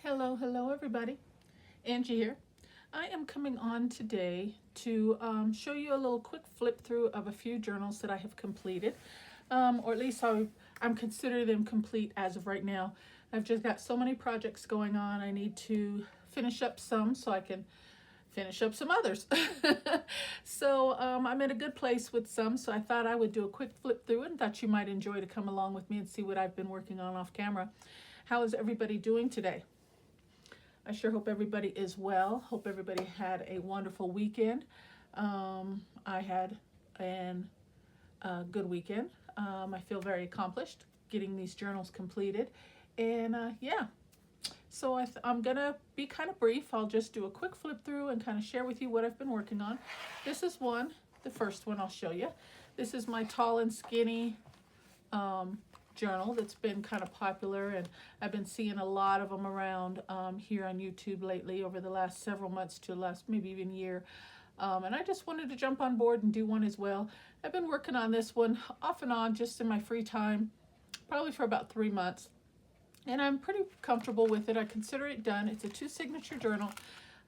Hello everybody. Angie here. I am coming on today to show you a little quick flip through of a few journals that I have completed, or at least I'm considering them complete as of right now. I've just got so many projects going on. I need to finish up some so I can finish up some others. So I'm in a good place with some, so I thought I would do a quick flip through and thought you might enjoy to come along with me and see what I've been working on off camera. How is everybody doing today? I sure hope everybody is well. Hope everybody had a wonderful weekend. I had a good weekend. I feel very accomplished getting these journals completed. And yeah, so I'm going to be kind of brief. I'll just do a quick flip through and kind of share with you what I've been working on. This is the first one I'll show you. This is my tall and skinny journal that's been kind of popular, and I've been seeing a lot of them around here on YouTube lately over the last several months to last maybe even year. And I just wanted to jump on board and do one as well. I've been working on this one off and on just in my free time, probably for about 3 months. And I'm pretty comfortable with it. I consider it done. It's a 2-signature journal.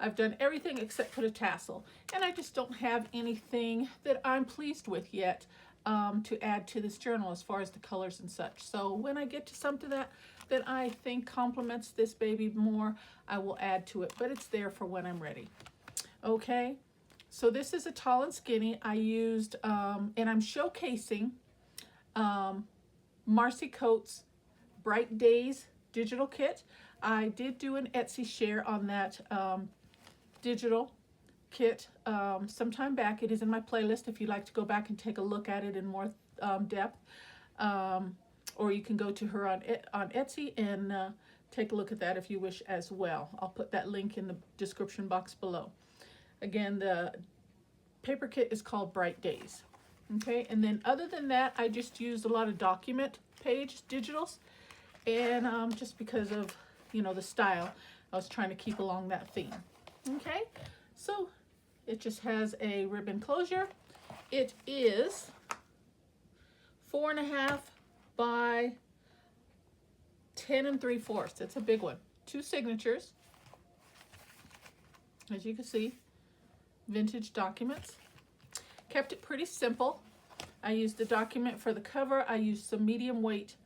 I've done everything except put a tassel. And I just don't have anything that I'm pleased with yet to add to this journal as far as the colors and such. So when I get to something that I think complements this baby more, I will add to it. But it's there for when I'm ready. Okay, so this is a tall and skinny. I used, and I'm showcasing Marcy Coates Bright Days digital kit. I did do an Etsy share on that digital kit sometime back. It is in my playlist if you'd like to go back and take a look at it in more depth, or you can go to her on Etsy and take a look at that if you wish as well. I'll put that link in the description box below. Again, the paper kit is called Bright Days. Okay, and then other than that, I just used a lot of document page digitals, and just because of the style, I was trying to keep along that theme. Okay, so it just has a ribbon closure. It is 4.5 by 10 3/4. It's a big one. 2 signatures. As you can see, vintage documents. Kept it pretty simple. I used the document for the cover. I used some medium weight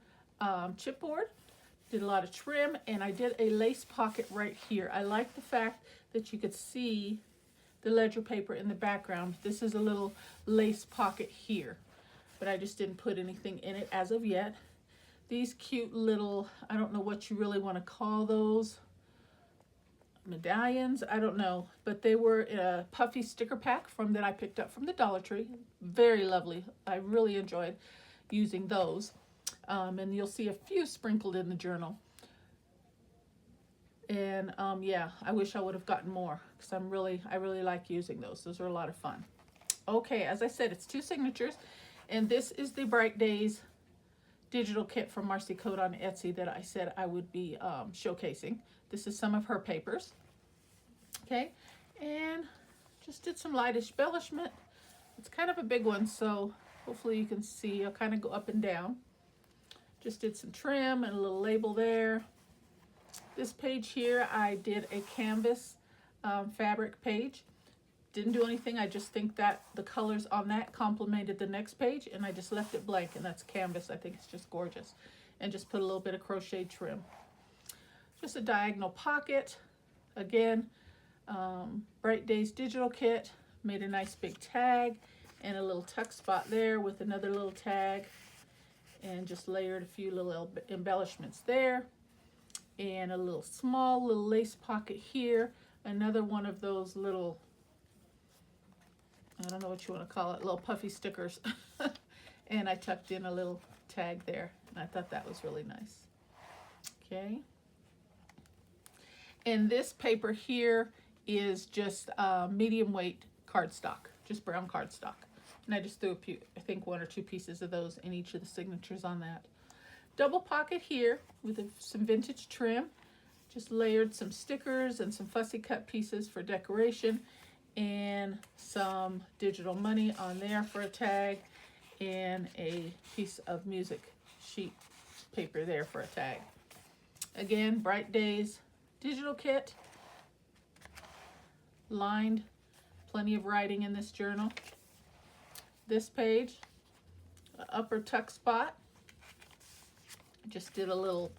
chipboard. Did a lot of trim, and I did a lace pocket right here. I like the fact that you could see the ledger paper in the background. This is a little lace pocket here, but I just didn't put anything in it as of yet. These cute little, I don't know what you really want to call those, medallions, I don't know, but they were a puffy sticker pack that I picked up from the Dollar Tree. Very lovely. I really enjoyed using those, and you'll see a few sprinkled in the journal. And yeah, I wish I would have gotten more because I really like using those. Those are a lot of fun. Okay, as I said, it's 2 signatures, and this is the Bright Days digital kit from Marcy Coates on Etsy that I said I would be showcasing. This is some of her papers. Okay, and just did some light embellishment. It's kind of a big one, so hopefully you can see. I'll kind of go up and down. Just did some trim and a little label there. This page here, I did a canvas fabric page. Didn't do anything. I just think that the colors on that complemented the next page, and I just left it blank, and that's canvas. I think it's just gorgeous. And just put a little bit of crochet trim. Just a diagonal pocket. Again, Bright Days digital kit. Made a nice big tag and a little tuck spot there with another little tag. And just layered a few little embellishments there. And a little small little lace pocket here. Another one of those little, I don't know what you want to call it, little puffy stickers. And I tucked in a little tag there, and I thought that was really nice. Okay. And this paper here is just medium weight cardstock, just brown cardstock. And I just threw I think 1 or 2 pieces of those in each of the signatures on that. Double pocket here with some vintage trim. Just layered some stickers and some fussy cut pieces for decoration, and some digital money on there for a tag, and a piece of music sheet paper there for a tag. Again, Bright Days digital kit, lined, plenty of writing in this journal. This page, upper tuck spot, just did a little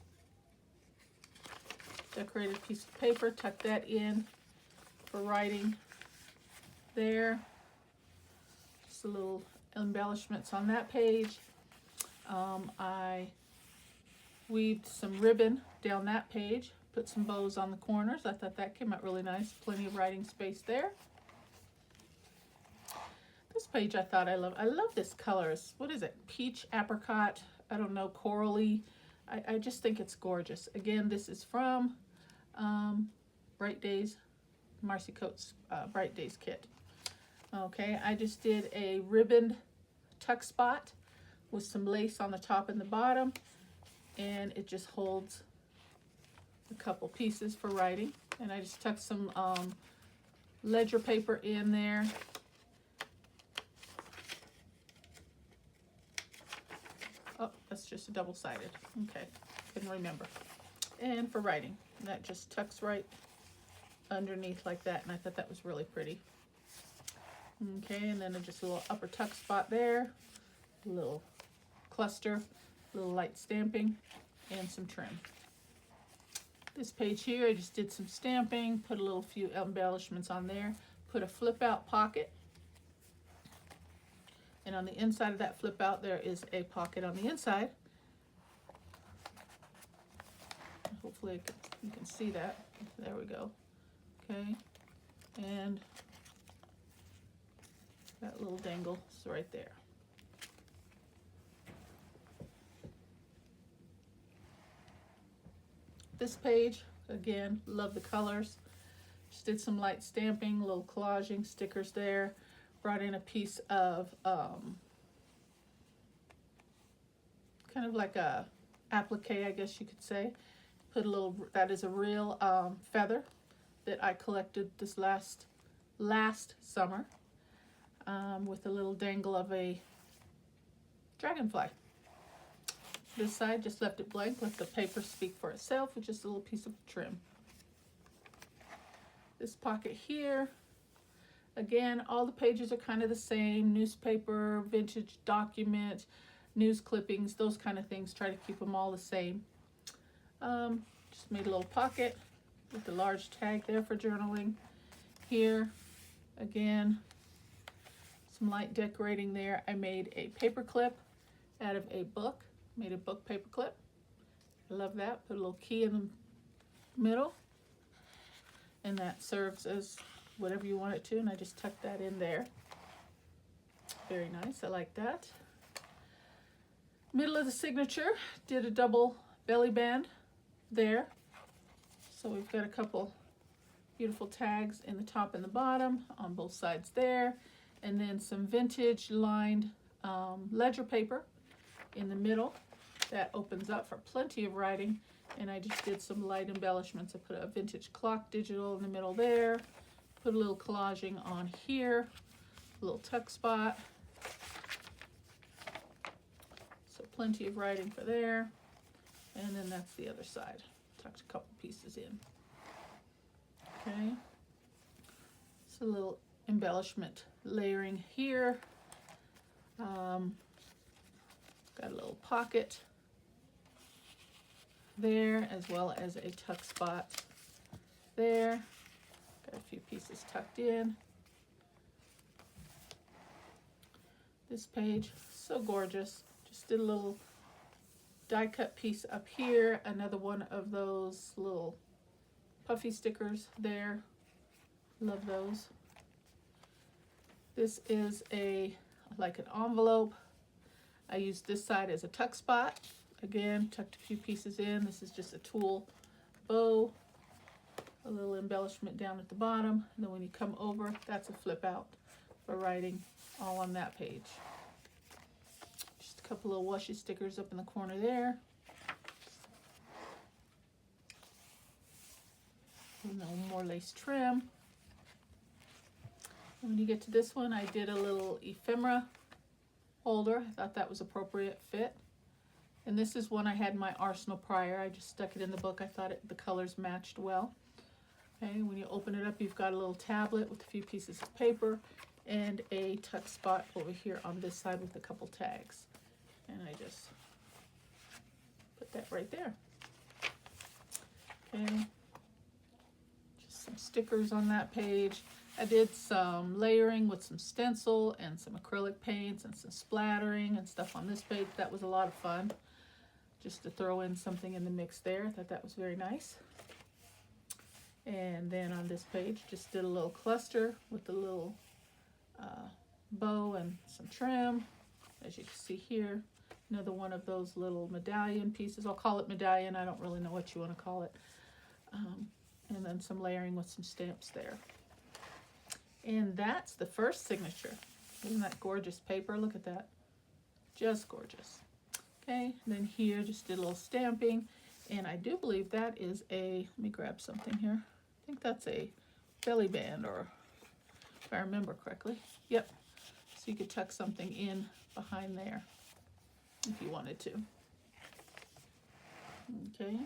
decorated piece of paper, tuck that in for writing there. Just a little embellishments on that page. I weaved some ribbon down that page, put some bows on the corners. I thought that came out really nice. Plenty of writing space there. This page I thought I love. I love this color. What is it? Peach, apricot, I don't know, corally. I just think it's gorgeous. Again, this is from Bright Days, Marcy Coates Bright Days kit. Okay, I just did a ribboned tuck spot with some lace on the top and the bottom, and it just holds a couple pieces for writing. And I just tucked some ledger paper in there. Oh, that's just a double-sided. Okay, couldn't remember. And for writing, that just tucks right underneath like that, and I thought that was really pretty. Okay, and then just a little upper tuck spot there, a little cluster, a little light stamping, and some trim. This page here, I just did some stamping, put a little few embellishments on there, put a flip out pocket, and on the inside of that flip out there is a pocket on the inside. Hopefully you can see that. There we go. Okay, and that little dangle is right there. This page, again, love the colors. Just did some light stamping, a little collaging, stickers there. Brought in a piece of kind of like a applique, I guess you could say. Put a little, that is a real feather that I collected this last summer, with a little dangle of a dragonfly. This side just left it blank, let the paper speak for itself with just a little piece of trim. This pocket here, again, all the pages are kind of the same. Newspaper, vintage document, news clippings, those kind of things. Try to keep them all the same. Just made a little pocket with a large tag there for journaling. Here, again, some light decorating there. I made a paper clip out of a book. Made a book paper clip. I love that. Put a little key in the middle, and that serves as whatever you want it to, and I just tucked that in there. Very nice. I like that. Middle of the signature, did a double belly band there. So we've got a couple beautiful tags in the top and the bottom on both sides there, and then some vintage lined ledger paper in the middle that opens up for plenty of writing. And I just did some light embellishments. I put a vintage clock digital in the middle there, put a little collaging on here, a little tuck spot, so plenty of writing for there. And then that's the other side. Tucked a couple pieces in. Okay, so a little embellishment layering here. Got a little pocket there, as well as a tuck spot there. Got a few pieces tucked in. This page, so gorgeous. Just did a little die cut piece up here, another one of those little puffy stickers there. Love those. This is like an envelope. I used this side as a tuck spot. Again, tucked a few pieces in. This is just a tulle bow, a little embellishment down at the bottom, and then when you come over, that's a flip out for writing all on that page. Just a couple of washi stickers up in the corner there. No more lace trim. And when you get to this one, I did a little ephemera holder. I thought that was appropriate fit. And this is one I had in my arsenal prior. I just stuck it in the book. I thought the colors matched well. Okay, when you open it up, you've got a little tablet with a few pieces of paper and a tuck spot over here on this side with a couple tags. And I just put that right there. Okay, just some stickers on that page. I did some layering with some stencil and some acrylic paints and some splattering and stuff on this page. That was a lot of fun, just to throw in something in the mix there. I thought that was very nice. And then on this page, just did a little cluster with a little bow and some trim. As you can see here, another one of those little medallion pieces. I'll call it medallion. I don't really know what you want to call it. And then some layering with some stamps there. And that's the first signature. Isn't that gorgeous paper? Look at that. Just gorgeous. Okay, and then here just did a little stamping. And I do believe that is a, let me grab something here. I think that's a belly band, or if I remember correctly. Yep. So you could tuck something in behind there if you wanted to. Okay.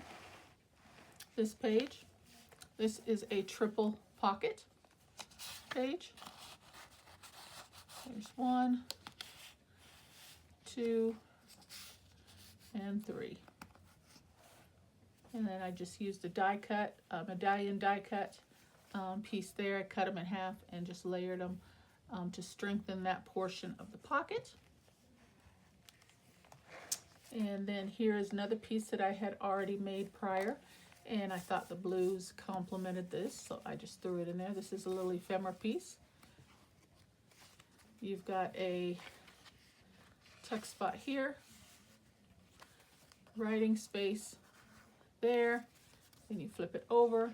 This page, this is a triple pocket page. There's 1, 2, and 3. And then I just used a die cut, a medallion die cut piece there. I cut them in half and just layered them to strengthen that portion of the pocket. And then here is another piece that I had already made prior, and I thought the blues complemented this, so I just threw it in there. This is a little ephemera piece. You've got a tuck spot here, writing space there, then you flip it over,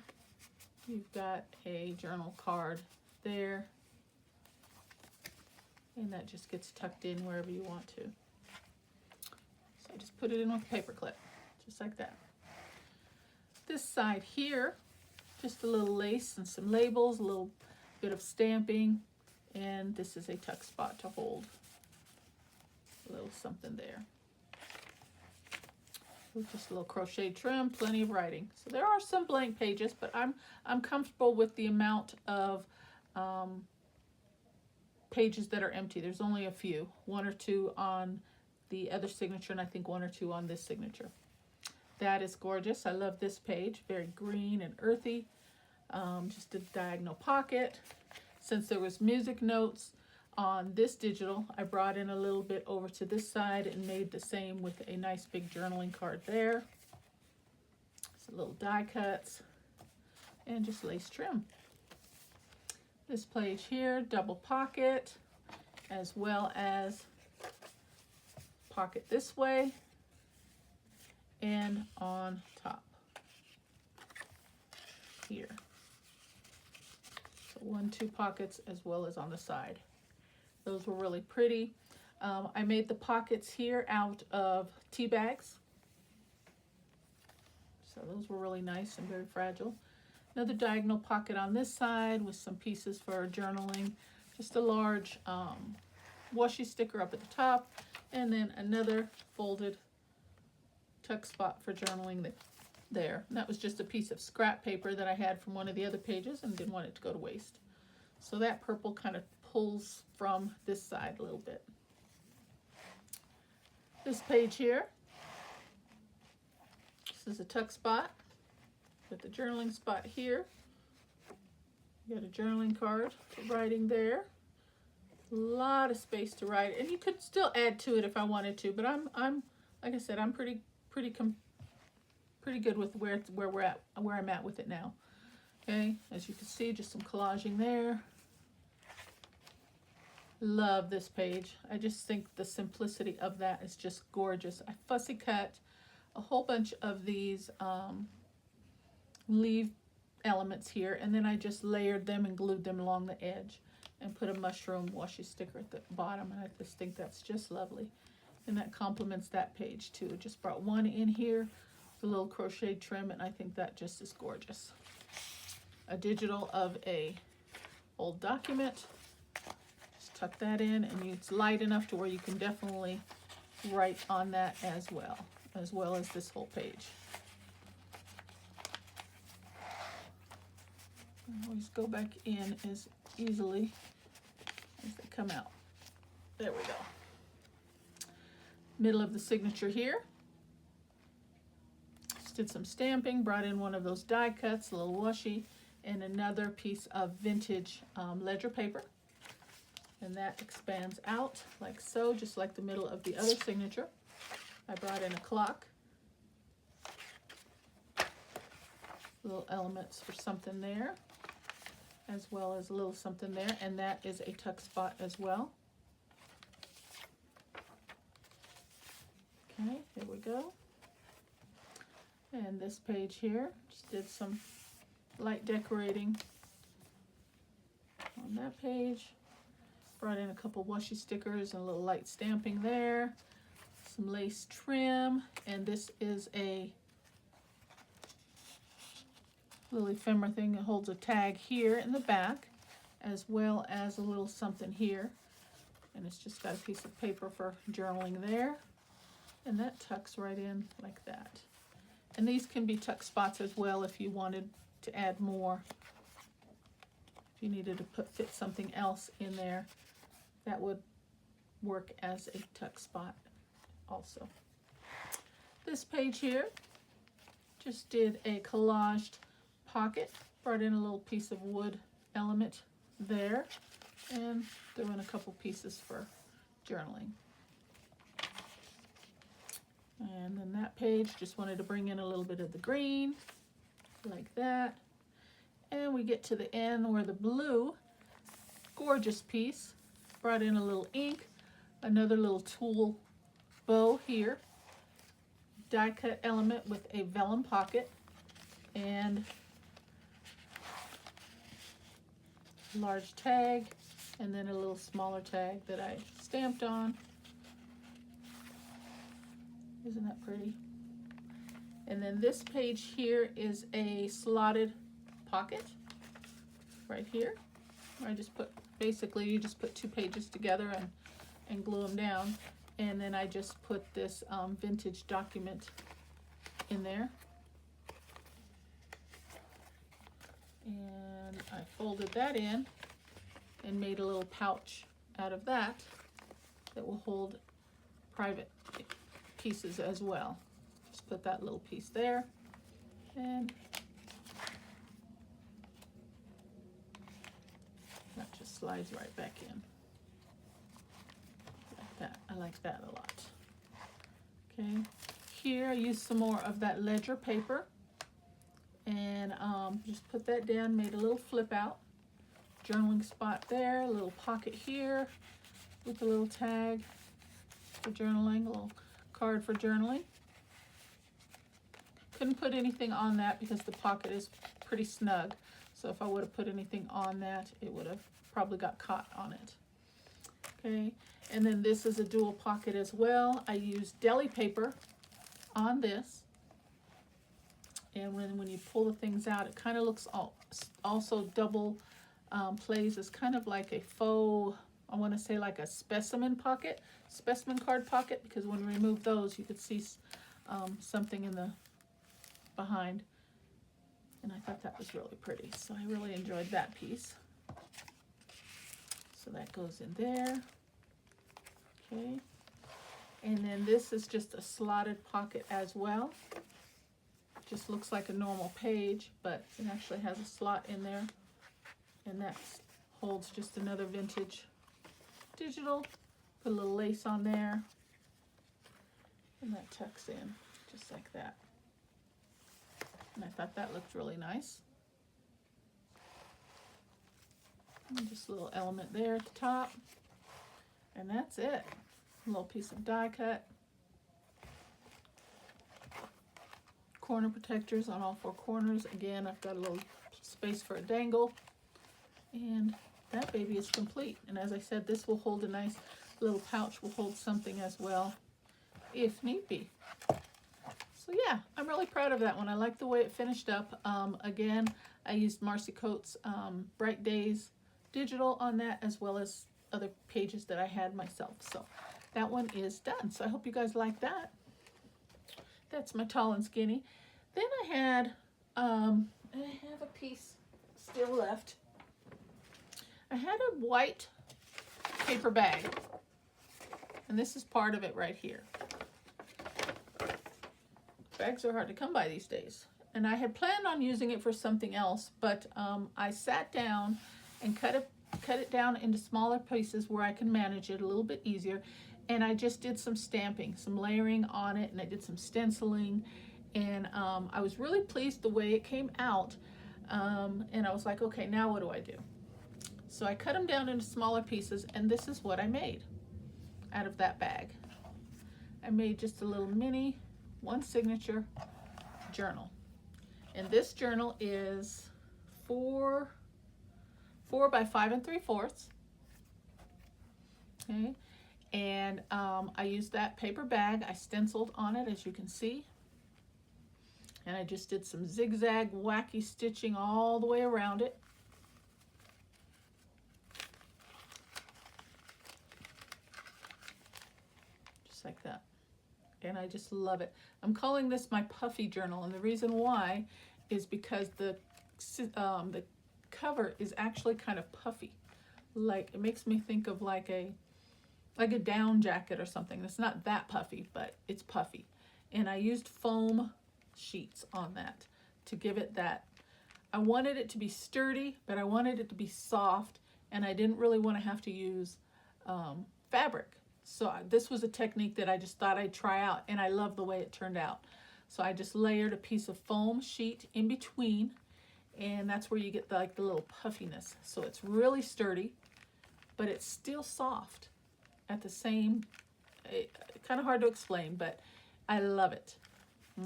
you've got a journal card there, and that just gets tucked in wherever you want to. So I just put it in with a paper clip, just like that. This side here, just a little lace and some labels, a little bit of stamping, and this is a tuck spot to hold a little something there. Just a little crochet trim, plenty of writing. So there are some blank pages, but I'm comfortable with the amount of pages that are empty. There's only a few, 1 or 2 on the other signature, and I think 1 or 2 on this signature. That is gorgeous. I love this page, very green and earthy. Just a diagonal pocket. Since there was music notes on this digital, I brought in a little bit over to this side and made the same with a nice big journaling card there. Some little die cuts and just lace trim. This page here, double pocket, as well as pocket this way and on top here. So 1, 2 pockets as well as on the side. Those were really pretty. I made the pockets here out of tea bags. So those were really nice and very fragile. Another diagonal pocket on this side with some pieces for journaling. Just a large washi sticker up at the top. And then another folded tuck spot for journaling there. And that was just a piece of scrap paper that I had from one of the other pages and didn't want it to go to waste. So that purple kind of pulls from this side a little bit. This page here, this is a tuck spot with the journaling spot here. You got a journaling card for writing there. A lot of space to write, and you could still add to it if I wanted to, but I'm like I said, I'm pretty good with where I'm at with it now. Okay, as you can see, just some collaging there. Love this page. I just think the simplicity of that is just gorgeous. I fussy cut a whole bunch of these leaf elements here, and then I just layered them and glued them along the edge and put a mushroom washi sticker at the bottom, and I just think that's just lovely. And that complements that page too. Just brought one in here, the little crochet trim, and I think that just is gorgeous. A digital of a old document. Tuck that in, and it's light enough to where you can definitely right on that as well as this whole page. Always go back in as easily as they come out. There we go. Middle of the signature here. Just did some stamping, brought in one of those die cuts, a little washi, and another piece of vintage ledger paper. And that expands out like so, just like the middle of the other signature. I brought in a clock. Little elements for something there, as well as a little something there, and that is a tuck spot as well. Okay, here we go. And this page here, just did some light decorating on that page. Brought in a couple washi stickers and a little light stamping there. Some lace trim, and this is a little ephemera thing that holds a tag here in the back, as well as a little something here. And it's just got a piece of paper for journaling there. And that tucks right in like that. And these can be tuck spots as well if you wanted to add more. If you needed to fit something else in there, that would work as a tuck spot also. This page here, just did a collaged pocket, brought in a little piece of wood element there, and threw in a couple pieces for journaling. And then that page, just wanted to bring in a little bit of the green, like that. And we get to the end where the blue, gorgeous piece, brought in a little ink, another little tulle bow here, die cut element with a vellum pocket, and large tag, and then a little smaller tag that I stamped on. Isn't that pretty? And then this page here is a slotted pocket right here, where I just put, basically you just put two pages together and glue them down. And then I just put this vintage document in there. And I folded that in and made a little pouch out of that that will hold private pieces as well. Just put that little piece there, and that just slides right back in like that. I like that a lot. Okay, here I used some more of that ledger paper, and just put that down, made a little flip out journaling spot there, a little pocket here with a little tag for journaling, a little card for journaling. Couldn't put anything on that because the pocket is pretty snug, so if I would have put anything on that, it would have probably got caught on it. Okay, and then this is a dual pocket as well. I used deli paper on this, and when you pull the things out, it kind of looks also double plays as kind of like a faux, I want to say like a specimen pocket, specimen card pocket, because when we remove those, you could see something in the behind, and I thought that was really pretty, so I really enjoyed that piece. So that goes in there. Okay, and then this is just a slotted pocket as well. Just looks like a normal page, but it actually has a slot in there, and that holds just another vintage digital. Put a little lace on there, and that tucks in just like that. And I thought that looked really nice. And just a little element there at the top, and that's it. A little piece of die cut. Corner protectors on all four corners. Again, I've got a little space for a dangle, and that baby is complete. And as I said, this will hold a nice little pouch, will hold something as well if need be. So yeah, I'm really proud of that one. I like the way it finished up. Again, I used Marcy Coates Bright Days digital on that, as well as other pages that I had myself. So that one is done. So I hope you guys like that. That's my tall and skinny. Then I have a piece still left. I had a white paper bag, and this is part of it right here. Bags are hard to come by these days. And I had planned on using it for something else, but I sat down and cut it down into smaller pieces where I can manage it a little bit easier. And I just did some stamping, some layering on it, and I did some stenciling. And I was really pleased the way it came out. And I was like, okay, now what do I do? So I cut them down into smaller pieces, and this is what I made out of that bag. I made just a little mini, one signature journal. And this journal is 4 by 5 3/4. Okay. And I used that paper bag. I stenciled on it, as you can see. And I just did some zigzag wacky stitching all the way around it. Just like that. And I just love it. I'm calling this my puffy journal, and the reason why is because the cover is actually kind of puffy. Like, it makes me think of like a down jacket or something. It's not that puffy, but it's puffy. And I used foam sheets on that to give it that. I wanted it to be sturdy, but I wanted it to be soft, and I didn't really want to have to use fabric. So this was a technique that I just thought I'd try out, and I love the way it turned out. So I just layered a piece of foam sheet in between, and that's where you get the little puffiness. So it's really sturdy, but it's still soft at the same, kind of hard to explain, but I love it.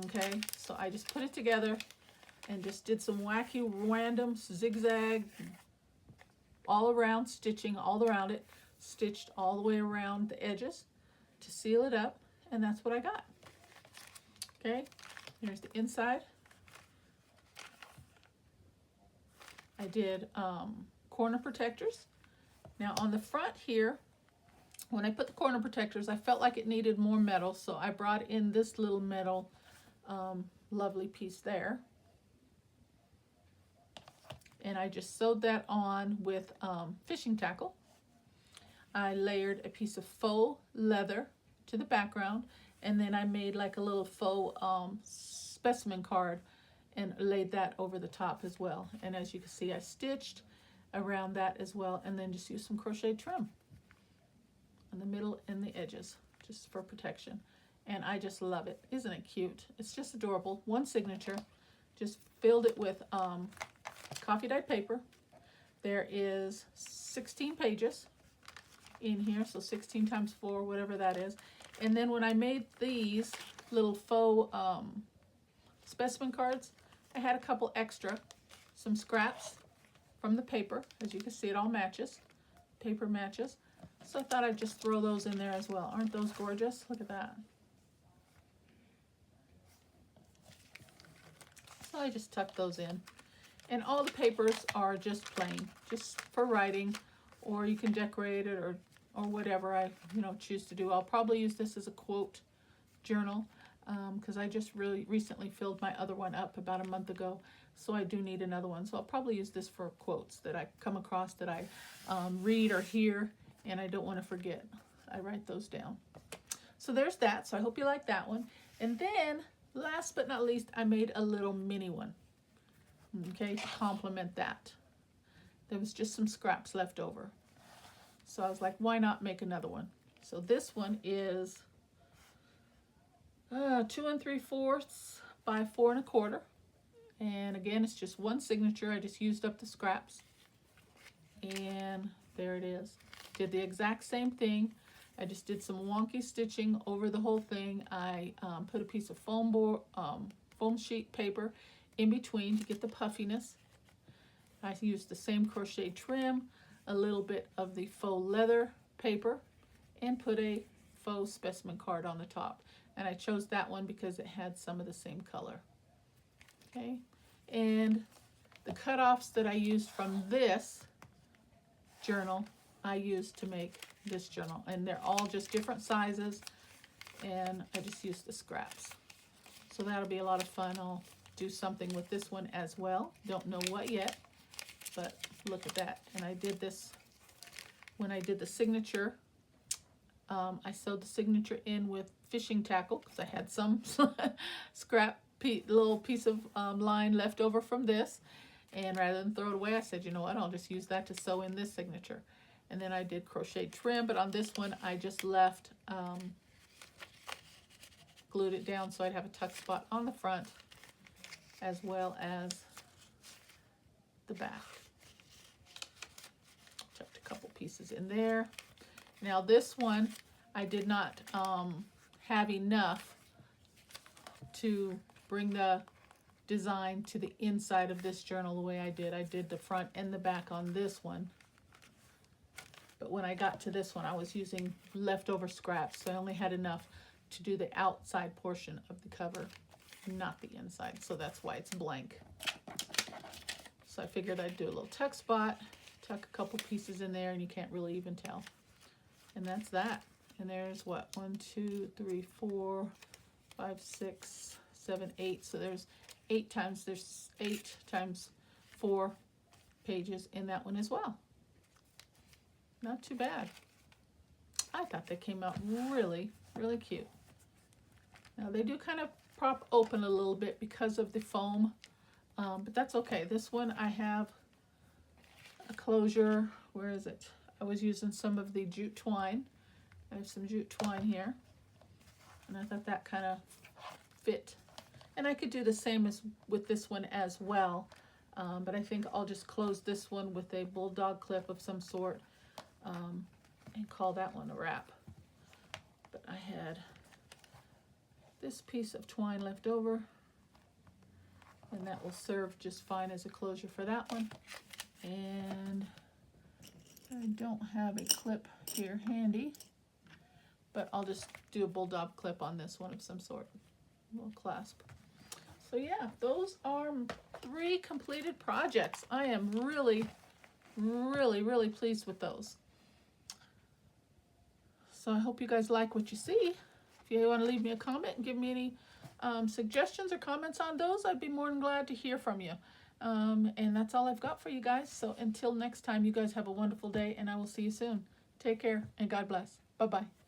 Okay, so I just put it together and just did some wacky random zigzag all around stitching all around it, stitched all the way around the edges to seal it up, and that's what I got. Okay, here's the inside. I did corner protectors. Now on the front here, when I put the corner protectors, I felt like it needed more metal, so I brought in this little metal lovely piece there. And I just sewed that on with fishing tackle. I layered a piece of faux leather to the background, and then I made like a little faux specimen card and laid that over the top as well. And as you can see, I stitched around that as well, and then just used some crochet trim in the middle and the edges just for protection. And I just love it. Isn't it cute? It's just adorable. One signature. Just filled it with coffee dyed paper. There is 16 pages in here, so 16 times 4, whatever that is. And then when I made these little faux specimen cards, I had a couple extra, some scraps from the paper. As you can see, it all matches. Paper matches. So I thought I'd just throw those in there as well. Aren't those gorgeous? Look at that. So I just tucked those in. And all the papers are just plain, just for writing, or you can decorate it or whatever I choose to do. I'll probably use this as a quote journal because I just really recently filled my other one up about a month ago, so I do need another one. So I'll probably use this for quotes that I come across that I read or hear, and I don't want to forget. I write those down. So there's that. So I hope you like that one. And then last but not least, I made a little mini one, okay, to complement that. There was just some scraps left over. So I was like, why not make another one? So this one is 2 3/4 by 4 1/4. And again, it's just one signature. I just used up the scraps. And there it is. Did the exact same thing. I just did some wonky stitching over the whole thing. I put a piece of foam sheet paper in between to get the puffiness. I used the same crochet trim, a little bit of the faux leather paper, and put a faux specimen card on the top. And I chose that one because it had some of the same color. Okay, and the cutoffs that I used from this journal, I used to make this journal, and they're all just different sizes, and I just used the scraps. So that'll be a lot of fun. I'll do something with this one as well. Don't know what yet, but look at that. And I did this when I did the signature. I sewed the signature in with fishing tackle because I had some little piece of line left over from this. And rather than throw it away, I said, you know what, I'll just use that to sew in this signature. And then I did crochet trim, but on this one I just left, glued it down so I'd have a tuck spot on the front as well as the back. Chucked a couple pieces in there. Now this one, I did not have enough to bring the design to the inside of this journal the way I did. I did the front and the back on this one. But when I got to this one, I was using leftover scraps, so I only had enough to do the outside portion of the cover, not the inside. So that's why it's blank. So I figured I'd do a little tuck spot, tuck a couple pieces in there, and you can't really even tell. And that's that. And there's what, 1, 2, 3, 4, 5, 6, 7, 8. So there's 8 times 4 pages in that one as well. Not too bad. I thought they came out really, really cute. Now they do kind of prop open a little bit because of the foam, but that's okay. This one I have a closure. Where is it? I was using some of the jute twine. I have some jute twine here, and I thought that kind of fit. And I could do the same as with this one as well, but I think I'll just close this one with a bulldog clip of some sort, and call that one a wrap. But I had this piece of twine left over, and that will serve just fine as a closure for that one. And I don't have a clip here handy, but I'll just do a bulldog clip on this one of some sort, a little clasp. So yeah, those are 3 completed projects. I am really, really, really pleased with those. So I hope you guys like what you see. If you want to leave me a comment and give me any suggestions or comments on those, I'd be more than glad to hear from you. And that's all I've got for you guys. So until next time, you guys have a wonderful day, and I will see you soon. Take care, and God bless. Bye-bye.